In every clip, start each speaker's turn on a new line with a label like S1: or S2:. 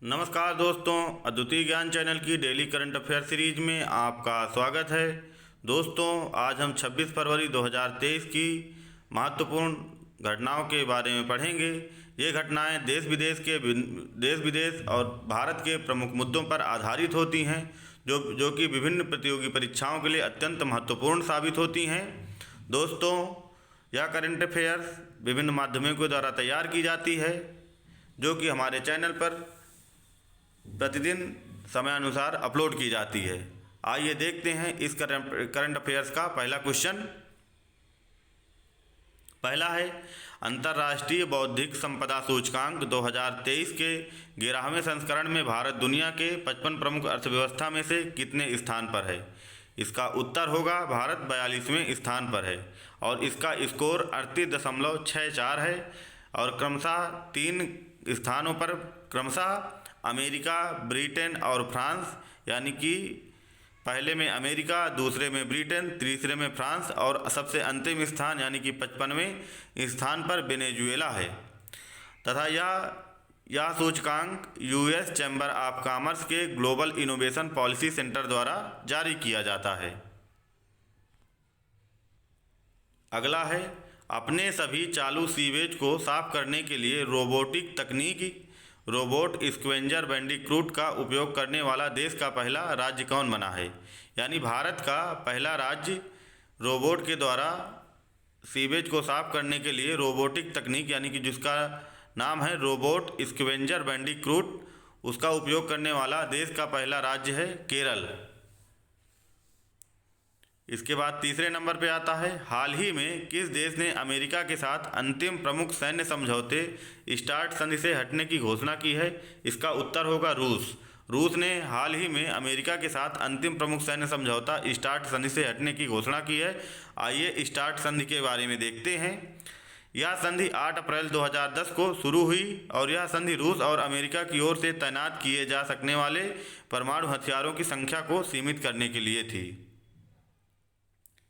S1: नमस्कार दोस्तों, अद्वितीय ज्ञान चैनल की डेली करंट अफेयर सीरीज में आपका स्वागत है। दोस्तों, आज हम 26 फरवरी 2023 की महत्वपूर्ण घटनाओं के बारे में पढ़ेंगे। ये घटनाएं देश विदेश और भारत के प्रमुख मुद्दों पर आधारित होती हैं, जो कि विभिन्न प्रतियोगी परीक्षाओं के लिए अत्यंत महत्वपूर्ण साबित होती हैं। दोस्तों, यह करंट अफेयर्स विभिन्न माध्यमों के द्वारा तैयार की जाती है, जो कि हमारे चैनल पर प्रतिदिन समयानुसार अपलोड की जाती है। आइए देखते हैं इस करंट अफेयर्स का पहला क्वेश्चन। पहला है, अंतर्राष्ट्रीय बौद्धिक संपदा सूचकांक 2023 के 11वें संस्करण में भारत दुनिया के 55 प्रमुख अर्थव्यवस्था में से कितने स्थान पर है? इसका उत्तर होगा भारत 42वें स्थान पर है और इसका स्कोर 38.64 है। और क्रमशः 3 स्थानों पर क्रमशः अमेरिका, ब्रिटेन और फ्रांस, यानी कि पहले में अमेरिका, दूसरे में ब्रिटेन, तीसरे में फ्रांस और सबसे अंतिम स्थान यानी कि 55वें स्थान पर वेनेजुएला है। तथा यह सूचकांक यूएस चैम्बर ऑफ कॉमर्स के ग्लोबल इनोवेशन पॉलिसी सेंटर द्वारा जारी किया जाता है। अगला है, अपने सभी चालू सीवेज को साफ करने के लिए रोबोटिक तकनीक रोबोट स्क्वेंजर बैंडिक्रूट का उपयोग करने वाला देश का पहला राज्य कौन बना है? यानी भारत का पहला राज्य रोबोट के द्वारा सीवेज को साफ करने के लिए रोबोटिक तकनीक यानी कि जिसका नाम है रोबोट स्क्वेंजर बैंडिक्रूट, उसका उपयोग करने वाला देश का पहला राज्य है केरल। इसके बाद तीसरे नंबर पे आता है, हाल ही में किस देश ने अमेरिका के साथ अंतिम प्रमुख सैन्य समझौते स्टार्ट संधि से हटने की घोषणा की है? इसका उत्तर होगा रूस। रूस ने हाल ही में अमेरिका के साथ अंतिम प्रमुख सैन्य समझौता स्टार्ट संधि से हटने की घोषणा की है। आइए स्टार्ट संधि के बारे में देखते हैं। यह संधि 8 अप्रैल 2010 को शुरू हुई और यह संधि रूस और अमेरिका की ओर से तैनात किए जा सकने वाले परमाणु हथियारों की संख्या को सीमित करने के लिए थी।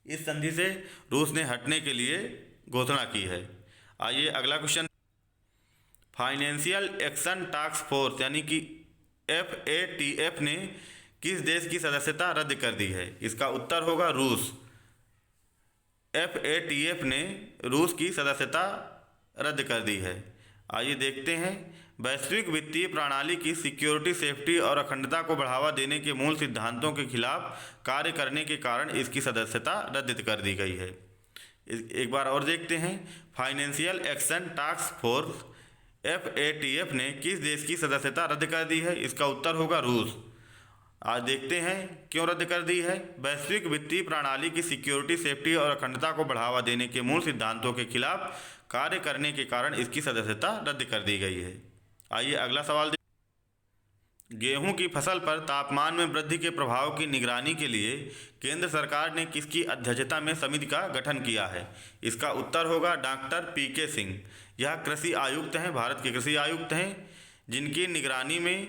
S1: इस संधि से रूस ने हटने के लिए घोषणा की है। आइए अगला question. Financial action task force यानी कि FATF ने किस देश की सदस्यता रद्द कर दी है? इसका उत्तर होगा रूस। FATF ने रूस की सदस्यता रद्द कर दी है। आइए देखते हैं, वैश्विक वित्तीय प्रणाली की सिक्योरिटी, सेफ्टी और अखंडता को बढ़ावा देने के मूल सिद्धांतों के खिलाफ कार्य करने के कारण इसकी सदस्यता रद्द कर दी गई है। एक बार और देखते हैं, financial action task force FATF ने किस देश की सदस्यता रद्द कर दी है? इसका उत्तर होगा रूस। आज देखते हैं क्यों रद्द कर दी है। वैश्विक वित्तीय प्रणाली की सिक्योरिटी, सेफ्टी और अखंडता को बढ़ावा देने के मूल सिद्धांतों के खिलाफ कार्य करने के कारण इसकी सदस्यता रद्द कर दी गई है। आइए अगला सवाल देखते हैं। गेहूं की फसल पर तापमान में वृद्धि के प्रभाव की निगरानी के लिए केंद्र सरकार ने किसकी अध्यक्षता में समिति का गठन किया है? इसका उत्तर होगा डॉक्टर PK सिंह। यह कृषि आयुक्त हैं, भारत के कृषि आयुक्त हैं, जिनकी निगरानी में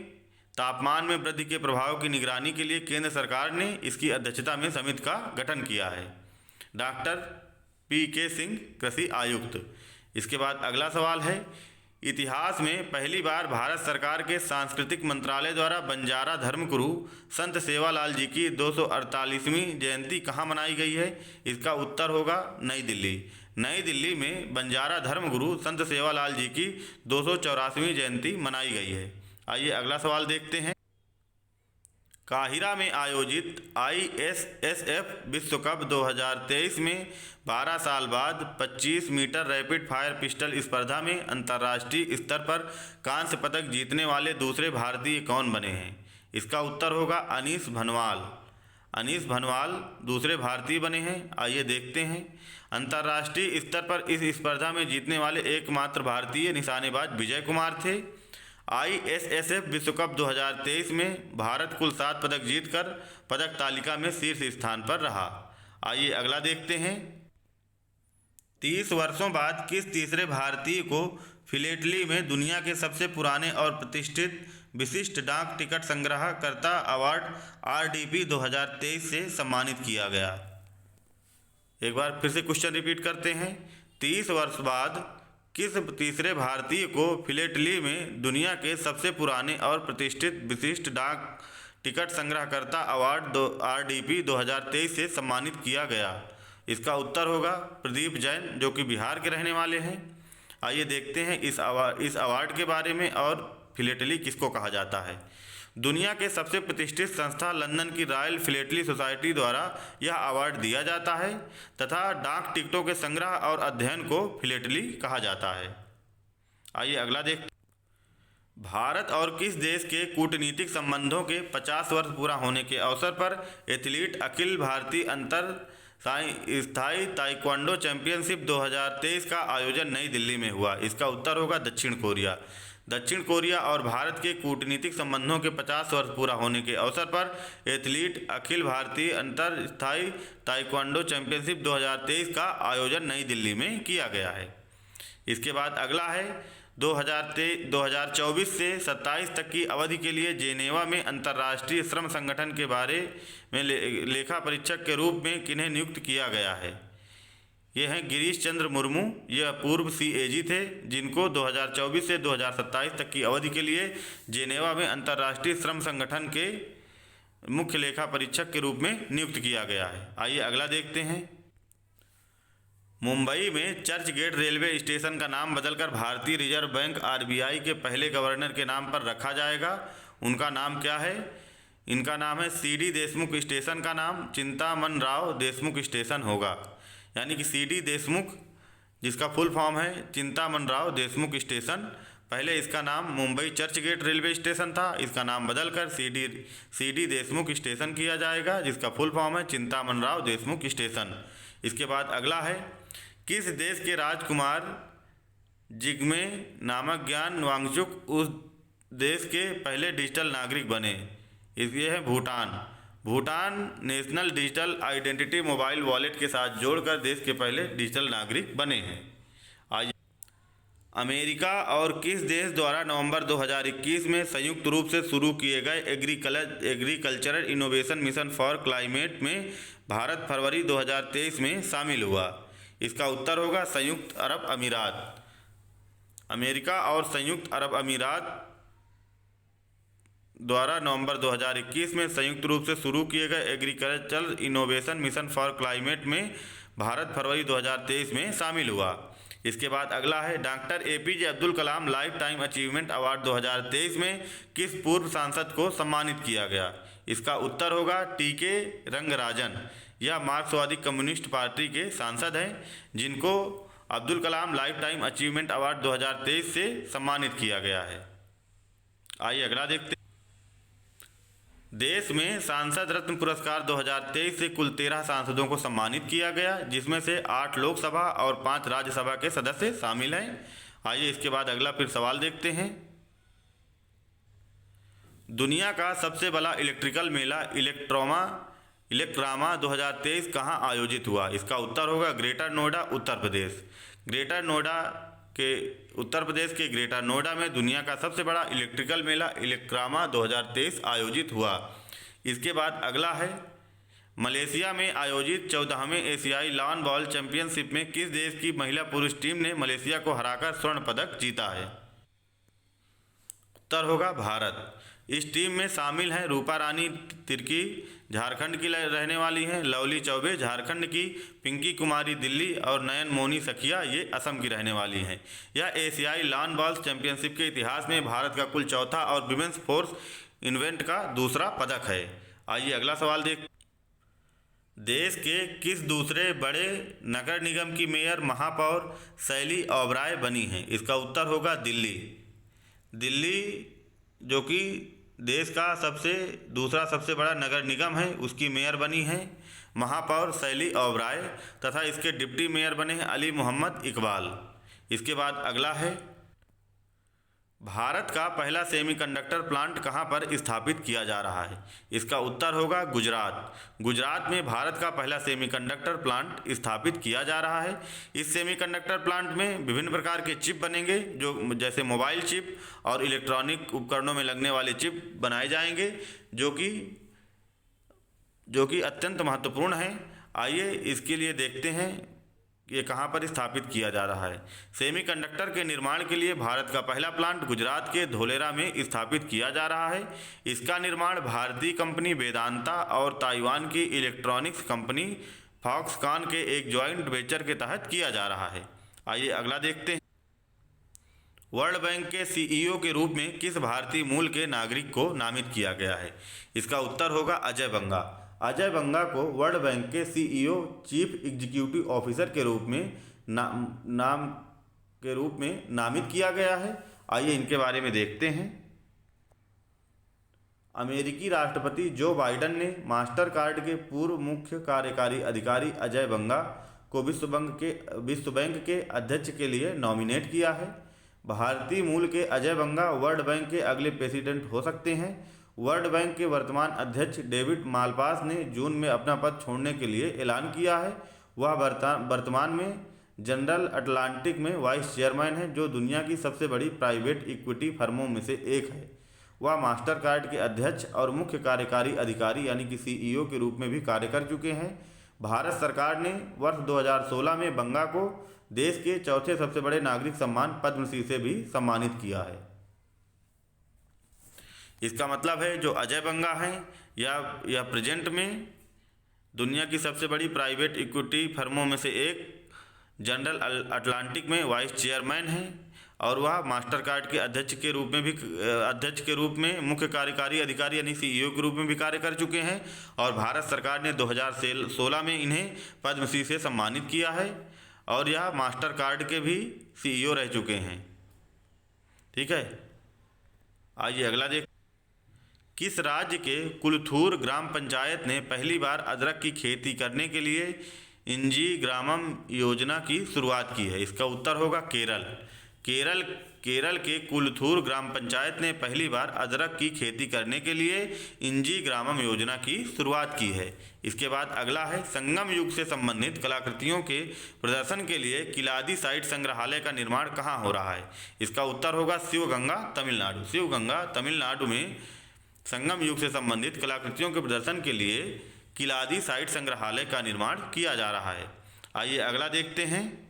S1: तापमान में वृद्धि के प्रभाव की निगरानी के लिए केंद्र सरकार ने इसकी अध्यक्षता में समिति का गठन किया है। डॉक्टर PK सिंह, कृषि आयुक्त। इसके बाद अगला सवाल है, इतिहास में पहली बार भारत सरकार के सांस्कृतिक मंत्रालय द्वारा बंजारा धर्मगुरु संत सेवालाल जी की 248वीं जयंती कहाँ मनाई गई है? इसका उत्तर होगा नई दिल्ली। नई दिल्ली में बंजारा धर्मगुरु संत सेवालाल जी की 284वीं जयंती मनाई गई है। आइए अगला सवाल देखते हैं। काहिरा में आयोजित ISSF विश्व कप 2023 में 12 साल बाद 25 मीटर रैपिड फायर पिस्टल स्पर्धा में अंतर्राष्ट्रीय स्तर पर कांस्य पदक जीतने वाले दूसरे भारतीय कौन बने हैं? इसका उत्तर होगा अनीस भनवाल। अनीस भनवाल दूसरे भारतीय बने हैं। आइए देखते हैं, अंतर्राष्ट्रीय स्तर पर इस स्पर्धा में जीतने वाले एकमात्र भारतीय निशानेबाज विजय कुमार थे। ISSF विश्व कप 2023 में भारत कुल 7 पदक जीतकर पदक तालिका में शीर्ष स्थान पर रहा। आइए अगला देखते हैं, 30 वर्षों बाद किस तीसरे भारतीय को फिलेटली में दुनिया के सबसे पुराने और प्रतिष्ठित विशिष्ट डाक टिकट संग्रहकर्ता अवार्ड RDP 2023 से सम्मानित किया गया? एक बार फिर से क्वेश्चन रिपीट करते हैं, 30 वर्ष बाद किस तीसरे भारतीय को फिलेटली में दुनिया के सबसे पुराने और प्रतिष्ठित विशिष्ट डाक टिकट संग्रहकर्ता अवार्ड RDP 2023 से सम्मानित किया गया? इसका उत्तर होगा प्रदीप जैन, जो कि बिहार के रहने वाले हैं। आइए देखते हैं इस अवार्ड के बारे में और फिलेटली किसको कहा जाता है। दुनिया के सबसे प्रतिष्ठित संस्था लंदन की रॉयल फिलेटली सोसाइटी द्वारा यह अवार्ड दिया जाता है तथा डाक टिकटों के संग्रह और अध्ययन को फिलेटली कहा जाता है। आइए अगला देखते। भारत और किस देश के कूटनीतिक संबंधों के 50 वर्ष पूरा होने के अवसर पर एथलीट अखिल भारतीय अंतर स्थायी ताइक्वांडो चैंपियनशिप 2023 का आयोजन नई दिल्ली में हुआ? इसका उत्तर होगा दक्षिण कोरिया। दक्षिण कोरिया और भारत के कूटनीतिक संबंधों के 50 वर्ष पूरा होने के अवसर पर एथलीट अखिल भारतीय अंतर स्थायी ताइक्वांडो चैंपियनशिप 2023 का आयोजन नई दिल्ली में किया गया है। इसके बाद अगला है 2024 से 27 तक की अवधि के लिए जेनेवा में अंतर्राष्ट्रीय श्रम संगठन के बारे में लेखा परीक्षक के रूप में किन्हें नियुक्त किया गया है? ये हैं गिरीश चंद्र मुर्मू। यह पूर्व CAG थे जिनको 2024 से 2027 तक की अवधि के लिए जेनेवा में अंतर्राष्ट्रीय श्रम संगठन के मुख्य लेखा परीक्षक के रूप में नियुक्त किया गया है। आइए अगला देखते हैं। मुंबई में चर्च गेट रेलवे स्टेशन का नाम बदलकर भारतीय रिजर्व बैंक RBI के पहले गवर्नर के नाम पर रखा जाएगा। उनका नाम क्या है? इनका नाम है CD देशमुख। स्टेशन का नाम चिंतामन राव देशमुख स्टेशन होगा, यानी कि CD देशमुख, जिसका फुल फॉर्म है चिंतामन राव देशमुख स्टेशन। पहले इसका नाम Mumbai Churchgate railway station था, इसका नाम बदलकर CD देशमुख स्टेशन किया जाएगा, जिसका फुल फॉर्म है चिंतामन राव देशमुख स्टेशन। इसके बाद अगला है किस देश के राजकुमार जिग्मे नामक ज्ञान वांगचुक उस देश के पहले डिजिटल नागरिक बने? ये है Bhutan. Bhutan national digital identity mobile wallet के साथ जोड़कर देश के पहले डिजिटल नागरिक बने हैं। आज अमेरिका और किस देश द्वारा नवंबर 2021 में संयुक्त रूप से शुरू किए गए agricultural innovation mission for climate में भारत फरवरी 2023 में शामिल हुआ? इसका उत्तर होगा संयुक्त अरब अमीरात। अमेरिका और संयुक्त अरब अमीरात द्वारा नवंबर 2021 में संयुक्त रूप से शुरू किए गए agricultural innovation mission for climate में भारत फरवरी 2023 में शामिल हुआ। इसके बाद अगला है doctor APJ Abdul Kalam life time achievement award 2023 में किस पूर्व सांसद को सम्मानित किया गया? इसका उत्तर होगा TK रंगराजन। यह मार्क्सवादी कम्युनिस्ट पार्टी के सांसद हैं जिनको Abdul Kalam life time achievement award 2023 से सम्मानित किया गया है। आइए अगला देखते। देश में सांसद रत्न पुरस्कार 2023 से कुल 13 सांसदों को सम्मानित किया गया, जिसमें से 8 लोकसभा और 5 राज्यसभा के सदस्य शामिल हैं। आइए इसके बाद अगला फिर सवाल देखते हैं। दुनिया का सबसे बड़ा इलेक्ट्रिकल मेला इलेक्ट्रामा 2023 कहाँ आयोजित हुआ? इसका उत्तर होगा ग्रेटर नोएडा, उत्तर प्रदेश। उत्तर प्रदेश के ग्रेटर नोएडा में दुनिया का सबसे बड़ा इलेक्ट्रिकल मेला इलेक्ट्रामा 2023 आयोजित हुआ। इसके बाद अगला है मलेशिया में आयोजित 14वें एशियाई लॉन बॉल चैंपियनशिप में किस देश की महिला पुरुष टीम ने मलेशिया को हराकर स्वर्ण पदक जीता है? उत्तर होगा भारत। इस टीम में शामिल हैं रूपा रानी तिर्की, झारखंड की रहने वाली हैं, लवली चौबे झारखंड की, पिंकी कुमारी दिल्ली और नयन मोनी सखिया ये असम की रहने वाली हैं। यह एशियाई लॉन बॉल चैंपियनशिप के इतिहास में भारत का कुल चौथा और विमेंस फोर्स इवेंट का दूसरा पदक है। आइए अगला सवाल देख। देश के किस दूसरे बड़े नगर निगम की मेयर महापौर शैली ओबराय बनी हैं? इसका उत्तर होगा दिल्ली। दिल्ली जो कि देश का दूसरा सबसे बड़ा नगर निगम है, उसकी मेयर बनी है महापौर शैली ओबराय तथा इसके डिप्टी मेयर बने हैं अली मोहम्मद इकबाल। इसके बाद अगला है भारत का पहला सेमीकंडक्टर प्लांट कहां पर स्थापित किया जा रहा है? इसका उत्तर होगा गुजरात। गुजरात में भारत का पहला सेमीकंडक्टर प्लांट स्थापित किया जा रहा है। इस सेमीकंडक्टर प्लांट में विभिन्न प्रकार के चिप बनेंगे, जो जैसे मोबाइल चिप और इलेक्ट्रॉनिक उपकरणों में लगने वाले चिप बनाए जाएंगे, जो कि अत्यंत महत्वपूर्ण हैं। आइए इसके लिए देखते हैं ये कहाँ पर स्थापित किया जा रहा है। सेमीकंडक्टर के निर्माण के लिए भारत का पहला प्लांट गुजरात के धोलेरा में स्थापित किया जा रहा है। इसका निर्माण भारतीय कंपनी वेदांता और ताइवान की इलेक्ट्रॉनिक्स कंपनी फॉक्सकॉन के एक जॉइंट वेंचर के तहत किया जा रहा है। आइए अगला देखते हैं। वर्ल्ड बैंक के सीईओ के रूप में किस भारतीय मूल के नागरिक को नामित किया गया है। इसका उत्तर होगा अजय बंगा। अजय बंगा को वर्ल्ड बैंक के सीईओ चीफ एग्जीक्यूटिव ऑफिसर के रूप में नामित किया गया है। आइए इनके बारे में देखते हैं। अमेरिकी राष्ट्रपति जो बाइडेन ने मास्टर कार्ड के पूर्व मुख्य कार्यकारी अधिकारी अजय बंगा को विश्व बैंक के अध्यक्ष के लिए नॉमिनेट किया है। भारतीय मूल के अजय बंगा वर्ल्ड बैंक के अगले प्रेसिडेंट हो सकते हैं। वर्ल्ड बैंक के वर्तमान अध्यक्ष डेविड मालपास ने जून में अपना पद छोड़ने के लिए ऐलान किया है। वह वर्तमान में जनरल अटलांटिक में वाइस चेयरमैन है, जो दुनिया की सबसे बड़ी प्राइवेट इक्विटी फर्मों में से एक है। वह मास्टर कार्ड के अध्यक्ष और मुख्य कार्यकारी अधिकारी यानी कि सीईओ के रूप में भी कार्य कर चुके हैं। भारत सरकार ने वर्ष 2016 में बंगा को देश के चौथे सबसे बड़े नागरिक सम्मान पद्मश्री से भी सम्मानित किया है। इसका मतलब है जो अजय बंगा हैं या प्रेजेंट में दुनिया की सबसे बड़ी प्राइवेट इक्विटी फर्मों में से एक जनरल अटलांटिक में वाइस चेयरमैन हैं और वह मास्टर कार्ड के अध्यक्ष के रूप में मुख्य कार्यकारी अधिकारी यानी सीईओ के रूप में भी कार्य कर चुके हैं और भारत सरकार ने 2016 में इन्हें पद्मश्री से सम्मानित किया है और यह मास्टर कार्ड के भी सीईओ रह चुके हैं। ठीक है, आइए अगला देख। किस राज्य के कुलथूर ग्राम पंचायत ने पहली बार अदरक की खेती करने के लिए इंजी ग्रामम योजना की शुरुआत की है। इसका उत्तर होगा केरल के कुलथूर ग्राम पंचायत ने पहली बार अदरक की खेती करने के लिए इंजी ग्रामम योजना की शुरुआत की है। इसके बाद अगला है संगम युग से संबंधित कलाकृतियों के प्रदर्शन के लिए किलादी साइट संग्रहालय का निर्माण कहाँ हो रहा है। इसका उत्तर होगा शिवगंगा तमिलनाडु में संगम युग से संबंधित कलाकृतियों के प्रदर्शन के लिए किलादी साइट संग्रहालय का निर्माण किया जा रहा है। आइए अगला देखते हैं।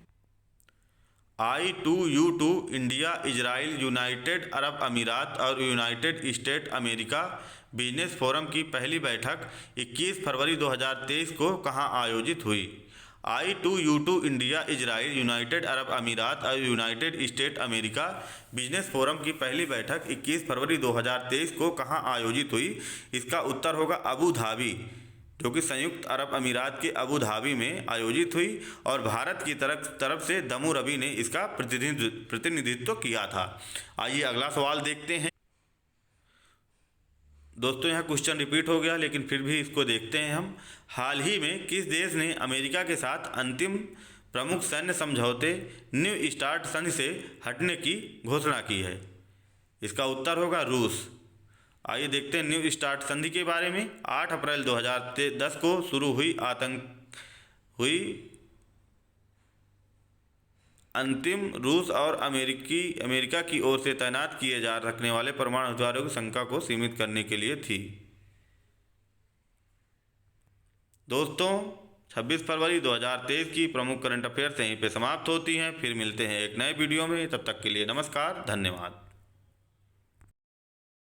S1: I2U2 India, Israel, United Arab अमीरात और United state America business forum की पहली बैठक 21 फरवरी 2023 को कहाँ आयोजित हुई। I2U2 India, Israel, United Arab अमीरात और United state America business forum की पहली बैठक 21 फरवरी 2023 को कहाँ आयोजित हुई। इसका उत्तर होगा अबू धाबी, जो कि संयुक्त अरब अमीरात के अबू धाबी में आयोजित हुई और भारत की तरफ से दमू रवि ने इसका प्रतिनिधित्व किया था। आइए अगला सवाल देखते हैं। दोस्तों यहाँ क्वेश्चन रिपीट हो गया लेकिन फिर भी इसको देखते हैं हम। हाल ही में किस देश ने अमेरिका के साथ अंतिम प्रमुख सैन्य समझौते न्यू स्टार्ट संधि से हटने की घोषणा की है। इसका उत्तर होगा रूस। आइए देखते हैं न्यू स्टार्ट संधि के बारे में। 8 अप्रैल 2010 को शुरू हुई अंतिम रूस और अमेरिका की ओर से तैनात किए जा रखने वाले परमाणु हथियारों की संख्या को सीमित करने के लिए थी। दोस्तों 26 फरवरी 2023 की प्रमुख करंट अफेयर्स यहीं पे समाप्त होती हैं। फिर मिलते हैं एक नए वीडियो में, तब तक के लिए नमस्कार, धन्यवाद।